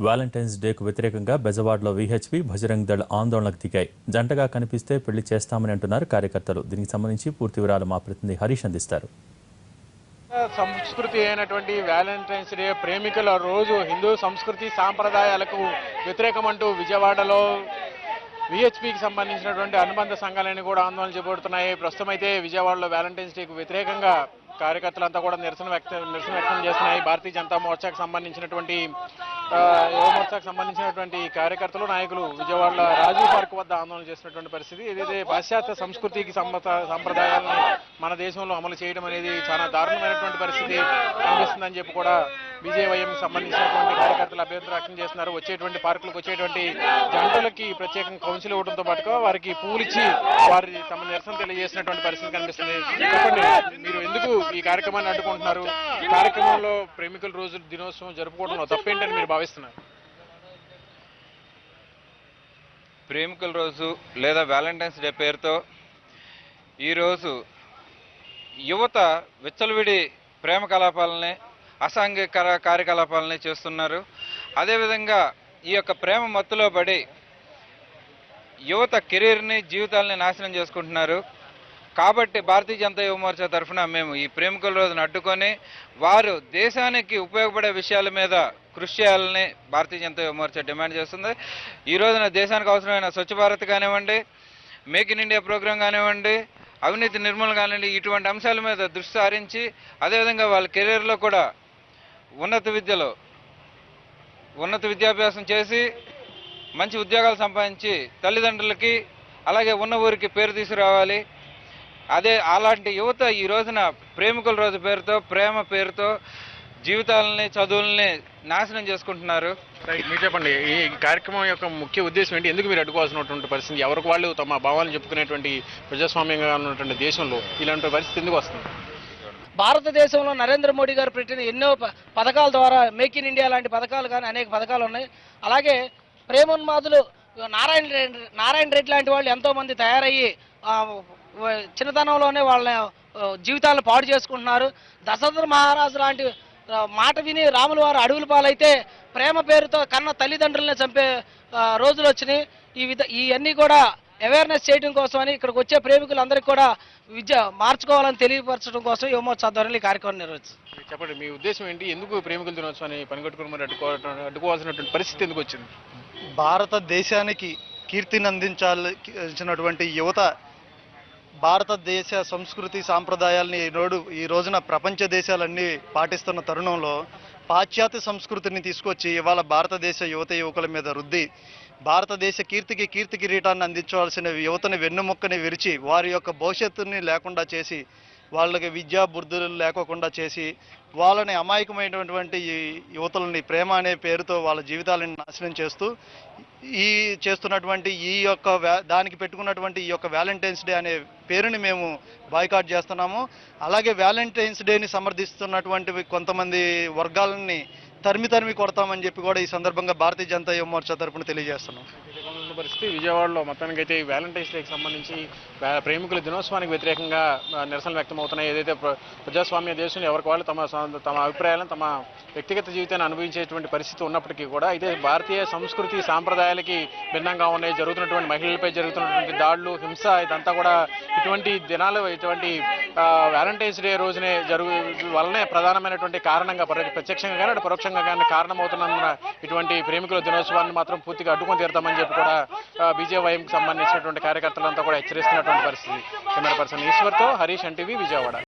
Valentine's డేకు వ్యతిరేకంగా బెజవాడలో VHP Bajrang Dal ఆందోళనకు దిగాయి. జంటగా కనిపిస్తే పెళ్లి చేస్తామని అంటున్నారు కార్యకర్తలు. దీనికి సంబంధించి పూర్తి వివరాలు మా ప్రతినిధి హరీష్ అందిస్తారు. సంస్కృతి అయినటువంటి వ్యాలంటైన్స్ డే ప్రేమికుల రోజు హిందూ సంస్కృతి సాంప్రదాయాలకు వ్యతిరేకమంటూ విజయవాడలో విహెచ్పికి సంబంధించినటువంటి అనుబంధ సంఘాలన్నీ కూడా ఆందోళన చేపడుతున్నాయి. ప్రస్తుతం అయితే విజయవాడలో వ్యాలంటైన్స్ డేకు వ్యతిరేకంగా కార్యకర్తలంతా కూడా నిరసన వ్యక్తం చేస్తున్నాయి. భారతీయ జనతా మోర్చాకు సంబంధించినటువంటి యువ మోర్చాకు సంబంధించినటువంటి కార్యకర్తలు నాయకులు విజయవాడలో రాజీవ్ పార్క్ వద్ద ఆందోళన చేసినటువంటి పరిస్థితి. ఏదైతే పాశ్చాత్య సంస్కృతికి సంప్రదాయాలను మన దేశంలో అమలు చేయడం అనేది చాలా దారుణమైనటువంటి పరిస్థితి కనిపిస్తుందని చెప్పి కూడా బీజేవైఎం సంబంధించినటువంటి కార్యకర్తలు అభ్యంతరం వ్యక్తం చేస్తున్నారు. వచ్చేటువంటి పార్కులకు వచ్చేటువంటి జంటలకి ప్రత్యేకంగా కౌన్సిల్ ఇవ్వడంతో పాటుగా వారికి పూలిచ్చి వారి తమ నిరసన తెలియజేసినటువంటి పరిస్థితి కనిపిస్తుంది. చెప్పండి, మీరు ఎందుకు ఈ కార్యక్రమాన్ని అడ్డుకుంటున్నారు? ఈ కార్యక్రమంలో ప్రేమికుల రోజు దినోత్సవం జరుపుకోవడంలో తప్పేంటని మీరు భావిస్తున్నారు? ప్రేమికుల రోజు లేదా వ్యాలంటైన్స్ డే పేరుతో ఈరోజు యువత విచ్చలవిడి ప్రేమ కలాపాలని అసాంఘిక కార్యకలాపాలని చేస్తున్నారు. అదేవిధంగా ఈ యొక్క ప్రేమ మత్తులో పడి యువత కెరీర్ని జీవితాలని నాశనం చేసుకుంటున్నారు. కాబట్టి భారతీయ జనతా యువ మోర్చా తరఫున మేము ఈ ప్రేమికుల రోజును అడ్డుకొని వారు దేశానికి ఉపయోగపడే విషయాల మీద కృషి చేయాలని భారతీయ జనతా యువ మోర్చా డిమాండ్ చేస్తుంది. ఈ రోజున దేశానికి అవసరమైన స్వచ్ఛ భారత్ కానివ్వండి, మేక్ ఇన్ ఇండియా ప్రోగ్రాం కానివ్వండి, అవినీతి నిర్మూలన కానివ్వండి, ఇటువంటి అంశాల మీద దృష్టి సారించి అదేవిధంగా వాళ్ళ కెరీర్లో కూడా ఉన్నత విద్యాభ్యాసం చేసి మంచి ఉద్యోగాలు సంపాదించి తల్లిదండ్రులకి అలాగే ఉన్న ఊరికి పేరు తీసుకురావాలి. అలాంటి యువత ఈ రోజున ప్రేమికుల రోజు పేరుతో ప్రేమ పేరుతో జీవితాలని చదువుల్ని నాశనం చేసుకుంటున్నారు. మీరు చెప్పండి, ఈ కార్యక్రమం యొక్క ముఖ్య ఉద్దేశం ఏంటి? ఎందుకు మీరు అడ్డుకోవాల్సినటువంటి పరిస్థితి? ఎవరికి వాళ్ళు తమ భావాలను చెప్పుకునేటువంటి ప్రజాస్వామ్యంగా ఉన్నటువంటి దేశంలో ఇలాంటి పరిస్థితి ఎందుకు వస్తుంది? భారతదేశంలో నరేంద్ర మోడీ గారు పెట్టిన ఎన్నో పథకాల ద్వారా మేక్ ఇన్ ఇండియా లాంటి పథకాలు కానీ అనేక పథకాలు ఉన్నాయి. అలాగే ప్రేమోన్మాదులు నారాయణ రెడ్డి లాంటి వాళ్ళు ఎంతోమంది తయారయ్యి చిన్నతనంలోనే వాళ్ళ జీవితాలను పాడు చేసుకుంటున్నారు. దశరథ మహారాజు లాంటి మాట విని రాముల వారు అడవుల పాలైతే ప్రేమ పేరుతో కన్న తల్లిదండ్రులనే చంపే రోజులు వచ్చినాయి. ఇవన్నీ కూడా అవేర్నెస్ చేయడం కోసమని ఇక్కడికి వచ్చే ప్రేమికులందరికీ కూడా విద్య మార్చుకోవాలని తెలియపరచడం కోసం యువమోర్చా ఆధ్వర్యంలో ఈ కార్యక్రమం నిర్వహించారు. చెప్పండి, మీ ఉద్దేశం ఏంటి? ఎందుకు ప్రేమికుల దినోత్సవాన్ని పనిగట్టుకుని మరి అడ్డుకోవాల్సినటువంటి పరిస్థితి ఎందుకు వచ్చింది? భారతదేశానికి కీర్తిని అందించాల్సినటువంటి యువత భారతదేశ సంస్కృతి సాంప్రదాయాల్ని ఈ రోజున ప్రపంచ దేశాలన్నీ పాటిస్తున్న తరుణంలో పాశ్చాత్య సంస్కృతిని తీసుకొచ్చి ఇవాళ భారతదేశ యువకుల మీద రుద్ది భారతదేశ కీర్తి కిరీటాన్ని అందించవలసిన యువతని వెన్నుముక్కని విరిచి వారి యొక్క భవిష్యత్తుని లేకుండా చేసి వాళ్ళకి విద్యా బుద్ధులు లేకోకుండా చేసి వాళ్ళని అమాయకమైనటువంటి ఈ యువతులని ప్రేమ అనే పేరుతో వాళ్ళ జీవితాలను నాశనం చేస్తూ చేస్తున్నటువంటి దానికి పెట్టుకున్నటువంటి ఈ యొక్క వ్యాలంటైన్స్ డే అనే పేరుని మేము బాయ్కాట్ చేస్తున్నాము. అలాగే వ్యాలంటైన్స్ డేని సమర్థిస్తున్నటువంటి కొంతమంది వర్గాలని తరిమి కొడతామని చెప్పి కూడా ఈ సందర్భంగా భారతీయ జనతా యువ మోర్చా తరఫున తెలియజేస్తున్నాం. పరిస్థితి విజయవాడలో మొత్తానికి అయితే వ్యాలంటైన్స్ డేకి సంబంధించి ప్రేమికుల దినోత్సవానికి వ్యతిరేకంగా నిరసనలు వ్యక్తమవుతున్నాయి. ఏదైతే ప్రజాస్వామ్య దేశంలో ఎవరికి వాళ్ళు తమ అభిప్రాయాలను తమ వ్యక్తిగత జీవితాన్ని అనుభవించేటువంటి పరిస్థితి ఉన్నప్పటికీ కూడా అయితే భారతీయ సంస్కృతి సాంప్రదాయాలకి భిన్నంగా ఉన్నాయి. జరుగుతున్నటువంటి మహిళలపై జరుగుతున్నటువంటి దాడులు, హింస, ఇదంతా కూడా ఇటువంటి వ్యాలంటైన్స్ డే రోజునే వల్లనే ప్రధానమైనటువంటి కారణంగా ప్రత్యక్షంగా కానీ పరోక్షంగా కానీ కారణమవుతున్నందున ఇటువంటి ప్రేమికుల దినోత్సవాన్ని మాత్రం పూర్తిగా అడ్డుకొని తీరుతామని చెప్పి కూడా బీజేవైఎంకి సంబంధించినటువంటి కార్యకర్తలంతా కూడా హెచ్చరిస్తున్నటువంటి పరిస్థితి. కెమెరా పర్సన్ ఈశ్వర్తో హరీష్, ఎన్టీవీ, విజయవాడ.